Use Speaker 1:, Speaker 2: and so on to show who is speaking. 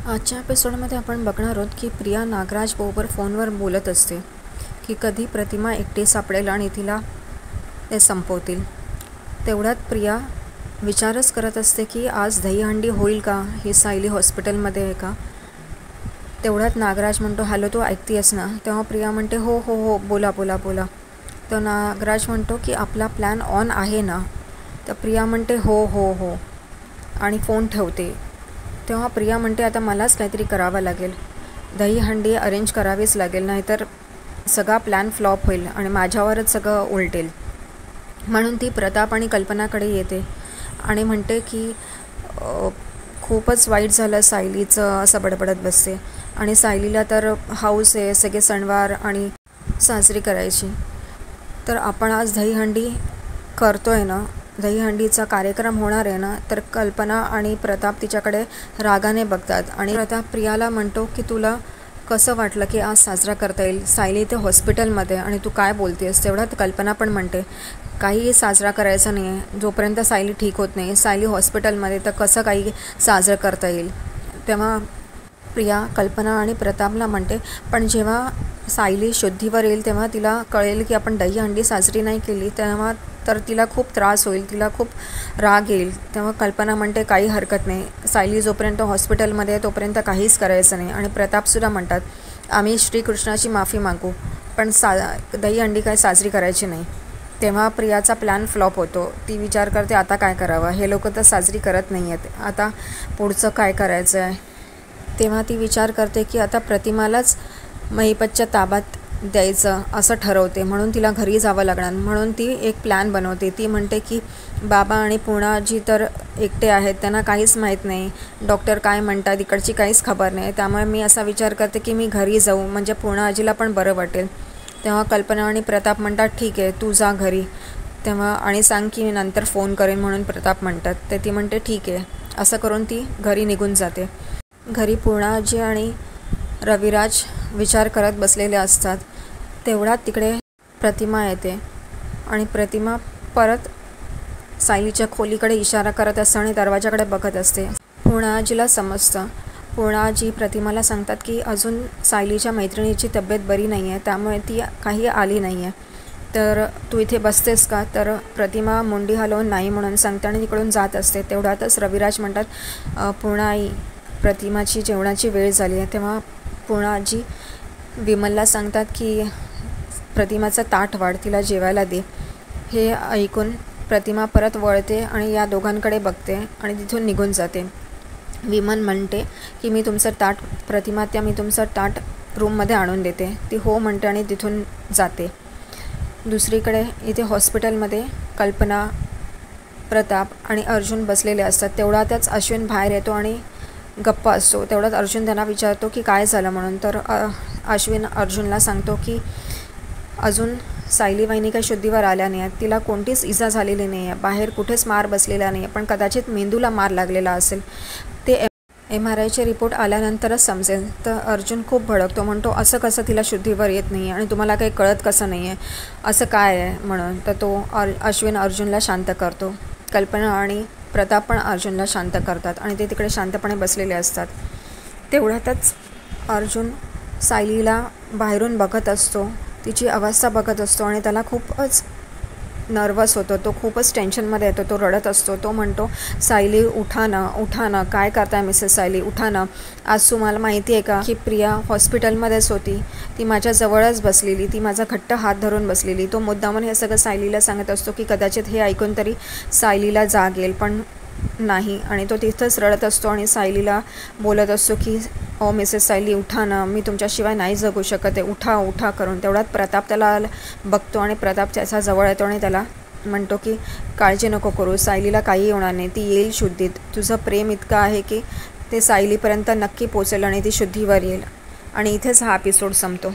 Speaker 1: आजच्या एपिसोडमध्ये आपण बघणार आहोत की प्रिया नागराज बरोबर फोनवर बोलत असते की कधी प्रतिमा एकटी सापडेल आणि तिला ते संपवतील. तेवढ्यात प्रिया विचारच करत असते की आज दहीहंडी होईल का, ही सायली हॉस्पिटलमध्ये आहे का. तेवढ्यात नागराज म्हणतो, हॅलो तू ऐकतेस ना. तेव्हा प्रिया म्हणते हो हो हो बोला बोला बोला. तर नागराज म्हणतो की आपला प्लॅन ऑन आहे ना. तर प्रिया म्हणते हो हो हो आणि फोन ठेवते. तेव्हा प्रिया म्हणते आता मलाच काहीतरी करावं लागेल, दहीहंडी अरेंज करावीच लागेल, नाहीतर सगळा प्लॅन फ्लॉप होईल आणि माझ्यावरच सगळं उलटेल. म्हणून ती प्रताप आणि कल्पनाकडे येते आणि म्हणते की खूपच वाईट झालं सायलीचं, असं बडबडत बसते. आणि सायलीला तर हाऊस आहे सगळे सणवार आणि साजरी करायची. तर आपण आज दहीहंडी करतो आहे ना, दहीहंडीचा कार्यक्रम होणार आहे ना. तर कल्पना आणि प्रताप तिच्याकडे रागाने बघतात आणि प्रताप प्रियाला म्हणतो की तुला कसं वाटलं की आज साजरा करता येईल, सायली ते हॉस्पिटलमध्ये आणि तू काय बोलतेस. तेवढ्यात कल्पना पण म्हणते काही साजरा करायचा नाही आहे जोपर्यंत सायली ठीक होत नाही. सायली हॉस्पिटलमध्ये तर कसं काही साजरं करता येईल. तेव्हा प्रिया कल्पना आणि प्रतापला म्हणते पण जेव्हा सायली शुद्धीवर येईल तेव्हा तिला कळेल की आपण दहीहंडी साजरी नाही केली, तेव्हा तर तिला खूप त्रास होईल, तिला खूप राग येईल. तेव्हा कल्पना म्हणते काही हरकत नाही, सायली जोपर्यंत हॉस्पिटलमध्ये आहे तोपर्यंत काहीच करायचं नाही. आणि प्रतापसुद्धा म्हणतात आम्ही श्रीकृष्णाची माफी मागू पण दहीहंडी काही साजरी करायची नाही. तेव्हा प्रियाचा प्लॅन फ्लॉप होतो. ती विचार करते आता काय करावं, हे लोक तर साजरी करत नाही आहेत, आता पुढचं काय करायचं आहे. तेव्हा ती विचार करते की आता प्रतिमालाच महिपतच्या ताब्यात द्यायचं असं ठरवते. म्हणून तिला घरी जावं लागणार. म्हणून ती एक प्लॅन बनवते. ती म्हणते की बाबा आणि पूर्णाजी तर एकटे आहेत, त्यांना काहीच माहीत नाही, डॉक्टर काय म्हणतात इकडची काहीच खबर नाही. त्यामुळे मी असा विचार करते की मी घरी जाऊ, म्हणजे पूर्णाजीला पण बरं वाटेल. तेव्हा कल्पना आणि प्रताप म्हणतात ठीक आहे तू जा घरी, तेव्हा आणि सांग की मी नंतर फोन करेन म्हणून प्रताप म्हणतात. तर ती म्हणते ठीक आहे. असं करून ती घरी निघून जाते. घरी पूर्णाजी आणि रविराज विचार करत बसलेले असतात. तेवढ्यात तिकडे प्रतिमा येते आणि प्रतिमा परत सायलीच्या खोलीकडे इशारा करत असते आणि दरवाजाकडे बघत असते. पूर्णाजीला समजतं. पूर्णाजी प्रतिमाला सांगतात की अजून सायलीच्या मैत्रिणीची तब्येत बरी नाही आहे, त्यामुळे ती काही आली नाही आहे, तर तू इथे बसतेस का. तर प्रतिमा मुंडी हलवून नाही म्हणून सांगते आणि तिकडून जात असते. तेवढ्यातच रविराज म्हणतात पूर्णाई प्रतिमाची जेवणाची वेळ झाली आहे. तेव्हा पूर्णाजी विमलला सांगतात की प्रतिमाचं ताट वाढ, तिला जेवायला दे. हे ऐकून प्रतिमा परत वळते आणि या दोघांकडे बघते आणि तिथून निघून जाते. विमल म्हणते की मी तुमचं ताट, प्रतिमा त्या मी तुमचं ताट रूममध्ये आणून देते. ती हो म्हणते आणि तिथून जाते. दुसरीकडे इथे हॉस्पिटलमध्ये कल्पना, प्रताप आणि अर्जुन बसलेले असतात. तेवढ्यातच अश्विन बाहेर येतो आणि गप्पा असतो. तेवढ्यात अर्जुन त्यांना विचारतो की काय झालं म्हणून. तर अश्विन अर्जुनला सांगतो की अजून सायली वहिनी काही शुद्धीवर आल्या नाही आहेत, तिला कोणतीच इजा झालेली नाही आहे, बाहेर कुठेच मार बसलेला नाही आहे, पण कदाचित मेंदूला मार लागलेला असेल, ते MRIचे रिपोर्ट आल्यानंतरच समजेल. तर अर्जुन खूप भडकतो, म्हणतो असं कसं तिला शुद्धीवर येत नाही आणि तुम्हाला काही कळत कसं नाही आहे, असं काय आहे म्हणून. तर तो अश्विन अर्जुनला शांत करतो. कल्पना आणि प्रताप पण अर्जुनला शांत करतात आणि ते तिकडे शांतपणे बसलेले असतात. तेवढ्यातच अर्जुन सायलीला बाहेरून बघत असतो, तिची अवस्था बघत असतो आणि त्याला खूपच नर्वस होतो. तो खूपच टेन्शनमध्ये येतो, तो रडत असतो. तो म्हणतो सायली उठा ना, उठा ना, काय करताय मिसेस सायली, उठा ना. आज तुम्हाला माहिती आहे का की प्रिया हॉस्पिटलमध्येच होती, ती माझ्याजवळच बसलेली, ती माझा घट्ट हात धरून बसलेली. तो मुद्दामून हे सगळं सायलीला सांगत असतो की कदाचित हे ऐकून तरी सायलीला जाग येईल, पण नाही. आणि तो तिथंच रडत असतो आणि सायलीला बोलत असतो की ओ मिसेस सायली उठा ना, मी तुमच्याशिवाय नाही जगू शकत आहे, उठा उठा करून. तेवढ्यात प्रताप त्याला बघतो आणि प्रताप त्याच्या जवळ येतो आणि त्याला म्हणतो की काळजी नको करू, सायलीला काही होणार नाही, ती येईल शुद्धीत. तुझं प्रेम इतकं आहे की ते सायलीपर्यंत नक्की पोचेल आणि ती शुद्धीवर येईल. आणि इथेच हा एपिसोड संपतो.